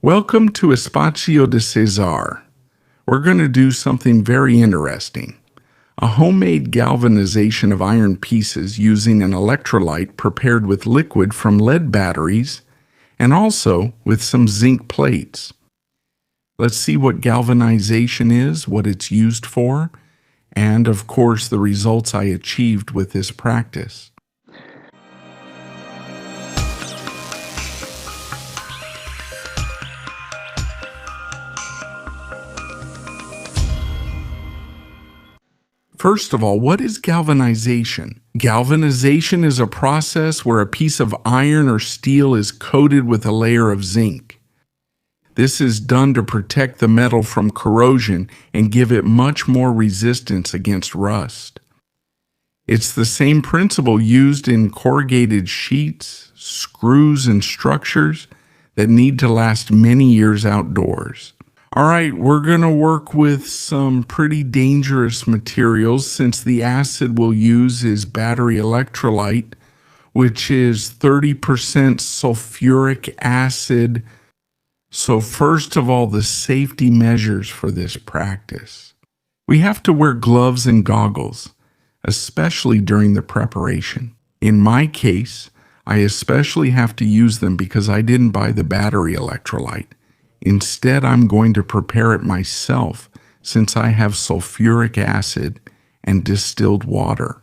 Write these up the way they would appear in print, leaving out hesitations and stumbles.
Welcome to Espacio de Cesar. We're going to do something very interesting. A homemade galvanization of iron pieces using an electrolyte prepared with liquid from lead batteries and also with some zinc plates. Let's see what galvanization is, what it's used for, and of course the results I achieved with this practice. First of all, what is galvanization? Galvanization is a process where a piece of iron or steel is coated with a layer of zinc. This is done to protect the metal from corrosion and give it much more resistance against rust. It's the same principle used in corrugated sheets, screws, and structures that need to last many years outdoors. All right, we're going to work with some pretty dangerous materials since the acid we'll use is battery electrolyte, which is 30% sulfuric acid. So first of all, the safety measures for this practice. We have to wear gloves and goggles, especially during the preparation. In my case, I especially have to use them because I didn't buy the battery electrolyte. Instead, I'm going to prepare it myself since I have sulfuric acid and distilled water.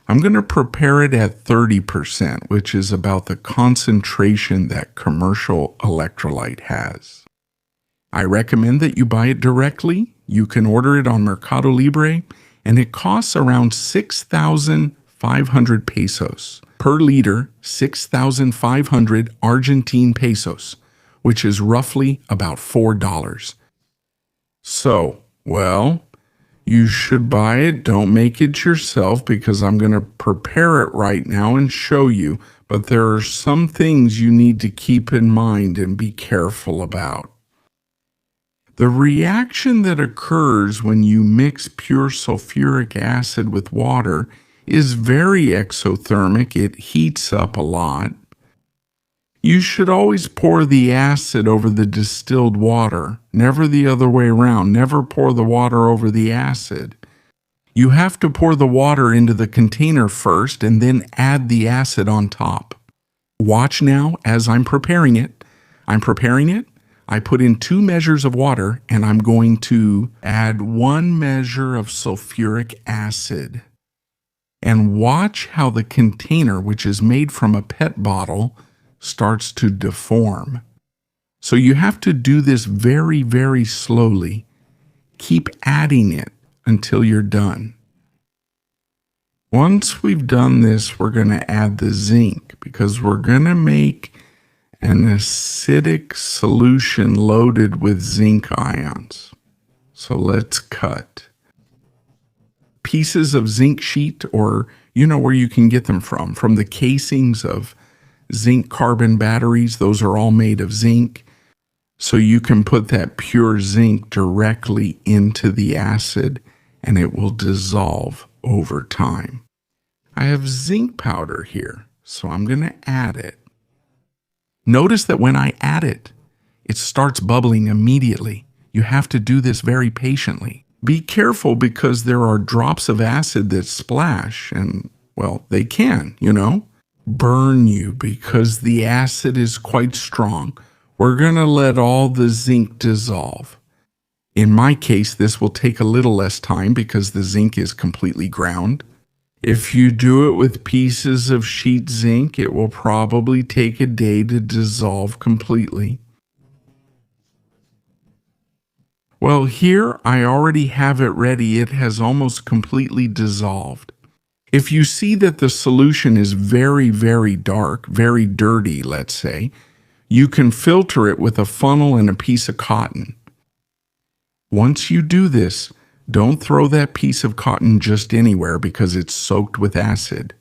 I'm going to prepare it at 30%, which is about the concentration that commercial electrolyte has. I recommend that you buy it directly. You can order it on Mercado Libre, and it costs around 6,500 pesos. Per liter, 6,500 Argentine pesos, which is roughly about $4. So, well, you should buy it. Don't make it yourself because I'm going to prepare it right now and show you. But there are some things you need to keep in mind and be careful about. The reaction that occurs when you mix pure sulfuric acid with water is very exothermic. It heats up a lot. You should always pour the acid over the distilled water, never the other way around. Never pour the water over the acid. You have to pour the water into the container first and then add the acid on top. Watch now as I'm preparing it. I put in 2 measures of water and I'm going to add 1 measure of sulfuric acid. And watch how the container, which is made from a PET bottle, starts to deform. So you have to do this very, very slowly. Keep adding it until you're done. Once we've done this, we're going to add the zinc because we're going to make an acidic solution loaded with zinc ions. So let's cut pieces of zinc sheet, or you know where you can get them from the casings of zinc carbon batteries. Those are all made of zinc. So you can put that pure zinc directly into the acid and it will dissolve over time. I have zinc powder here, so I'm going to add it. Notice that when I add it, it starts bubbling immediately. You have to do this very patiently. Be careful because there are drops of acid that splash and, well, they can, burn you because the acid is quite strong. We're going to let all the zinc dissolve. In my case, this will take a little less time because the zinc is completely ground. If you do it with pieces of sheet zinc, it will probably take a day to dissolve completely. Well, here I already have it ready. It has almost completely dissolved. If you see that the solution is very, very dark, very dirty, let's say, you can filter it with a funnel and a piece of cotton. Once you do this, don't throw that piece of cotton just anywhere because it's soaked with acid.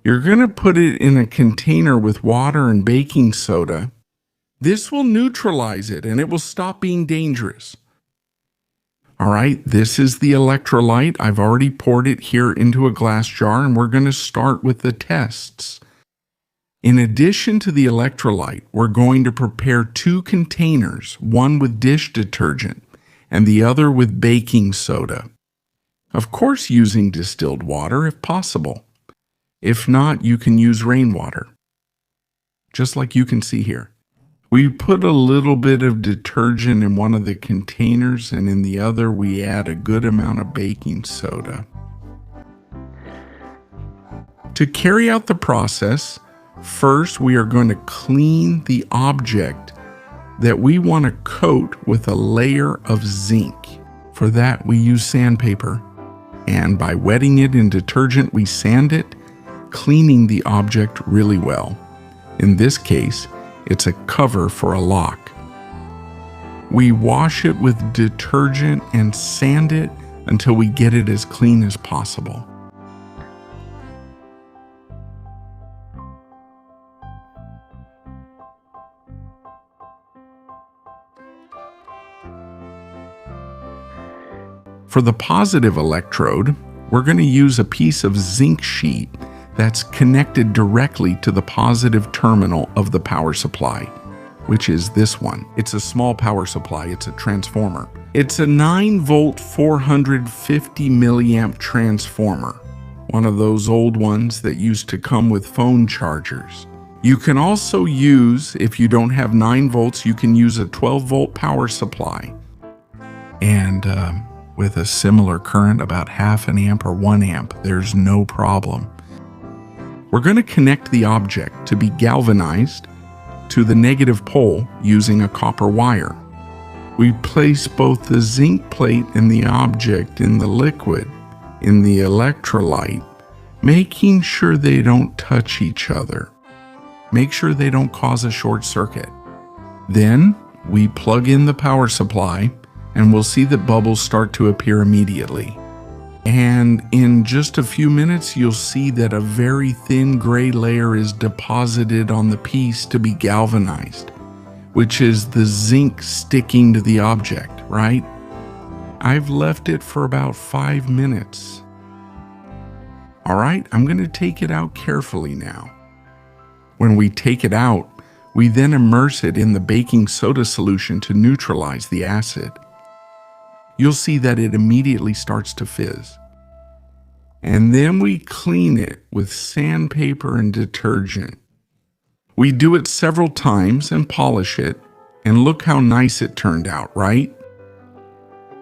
You're going to put it in a container with water and baking soda. This will neutralize it and it will stop being dangerous. All right, this is the electrolyte. I've already poured it here into a glass jar, and we're going to start with the tests. In addition to the electrolyte, we're going to prepare 2 containers, one with dish detergent and the other with baking soda. Of course, using distilled water if possible. If not, you can use rainwater, just like you can see here. We put a little bit of detergent in one of the containers, and in the other we add a good amount of baking soda. To carry out the process, first we are going to clean the object that we want to coat with a layer of zinc. For that we use sandpaper, and by wetting it in detergent we sand it, cleaning the object really well. In this case, it's a cover for a lock. We wash it with detergent and sand it until we get it as clean as possible. For the positive electrode, we're going to use a piece of zinc sheet that's connected directly to the positive terminal of the power supply, which is this one. It's a small power supply, it's a transformer. It's a 9-volt 450 milliamp transformer, one of those old ones that used to come with phone chargers. You can also use, if you don't have 9 volts, you can use a 12-volt power supply. And with a similar current, about half an amp or 1 amp, there's no problem. We're going to connect the object to be galvanized to the negative pole using a copper wire. We place both the zinc plate and the object in the liquid, in the electrolyte, making sure they don't touch each other. Make sure they don't cause a short circuit. Then we plug in the power supply, and we'll see that bubbles start to appear immediately. And in just a few minutes, you'll see that a very thin gray layer is deposited on the piece to be galvanized, which is the zinc sticking to the object, right? I've left it for about 5 minutes. All right, I'm going to take it out carefully now. When we take it out, we then immerse it in the baking soda solution to neutralize the acid. You'll see that it immediately starts to fizz. And then we clean it with sandpaper and detergent. We do it several times and polish it, and look how nice it turned out, right?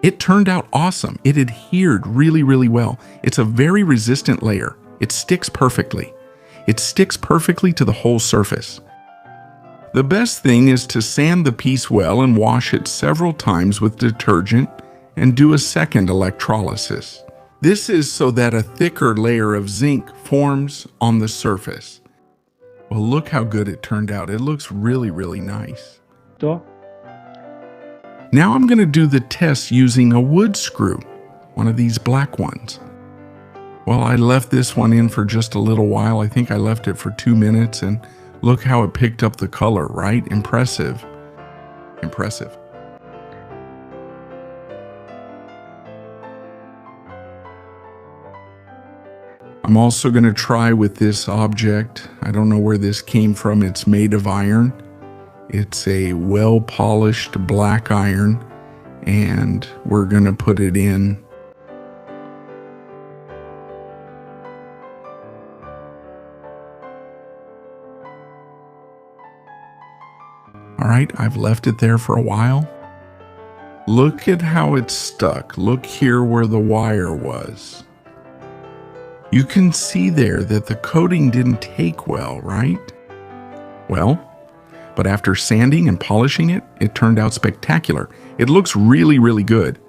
It turned out awesome. It adhered really, really well. It's a very resistant layer. It sticks perfectly. It sticks perfectly to the whole surface. The best thing is to sand the piece well and wash it several times with detergent and do a second electrolysis. This is so that a thicker layer of zinc forms on the surface. Well, look how good it turned out. It looks really, really nice. Now I'm going to do the test using a wood screw, one of these black ones. Well, I left this one in for just a little while. I think I left it for 2 minutes, and look how it picked up the color, right? Impressive. Impressive. I'm also going to try with this object. I don't know where this came from. It's made of iron. It's a well-polished black iron, and we're going to put it in. All right, I've left it there for a while. Look at how it's stuck. Look here where the wire was. You can see there that the coating didn't take well, right? Well, but after sanding and polishing it, it turned out spectacular. It looks really, really good.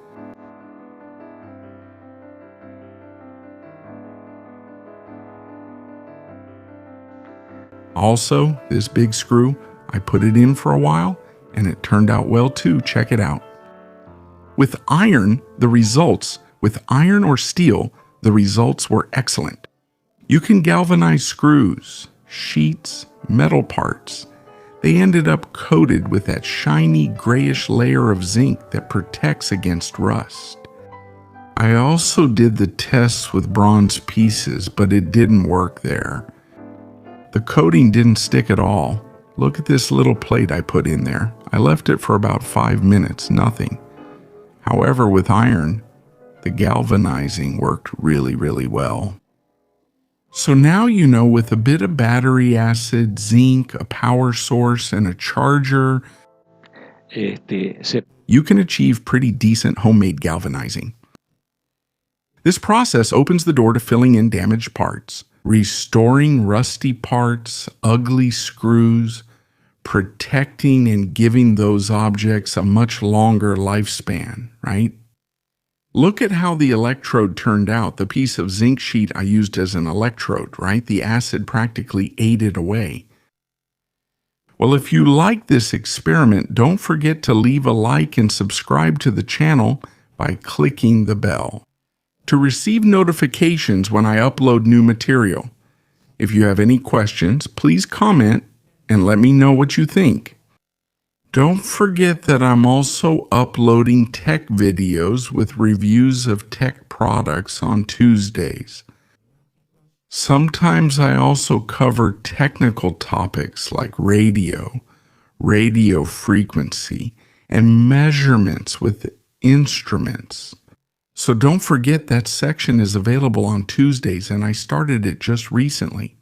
Also, this big screw, I put it in for a while, and it turned out well too. Check it out. With iron or steel, the results were excellent. You can galvanize screws, sheets, metal parts. They ended up coated with that shiny grayish layer of zinc that protects against rust. I also did the tests with bronze pieces, but it didn't work there. The coating didn't stick at all. Look at this little plate I put in there. I left it for about 5 minutes, nothing. However, with iron, the galvanizing worked really, really well. So now you know, with a bit of battery acid, zinc, a power source, and a charger, you can achieve pretty decent homemade galvanizing. This process opens the door to filling in damaged parts, restoring rusty parts, ugly screws, protecting and giving those objects a much longer lifespan, right? Look at how the electrode turned out, the piece of zinc sheet I used as an electrode, right? The acid practically ate it away. Well, if you like this experiment, don't forget to leave a like and subscribe to the channel by clicking the bell to receive notifications when I upload new material. If you have any questions, please comment and let me know what you think. Don't forget that I'm also uploading tech videos with reviews of tech products on Tuesdays. Sometimes I also cover technical topics like radio frequency, and measurements with instruments. So don't forget that section is available on Tuesdays, and I started it just recently.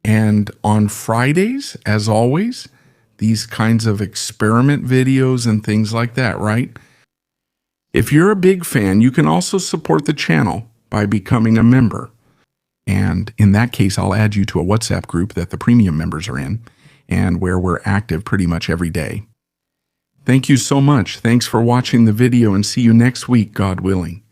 And on Fridays, as always, these kinds of experiment videos and things like that, right? If you're a big fan, you can also support the channel by becoming a member. And in that case, I'll add you to a WhatsApp group that the premium members are in, and where we're active pretty much every day. Thank you so much. Thanks for watching the video, and see you next week, God willing.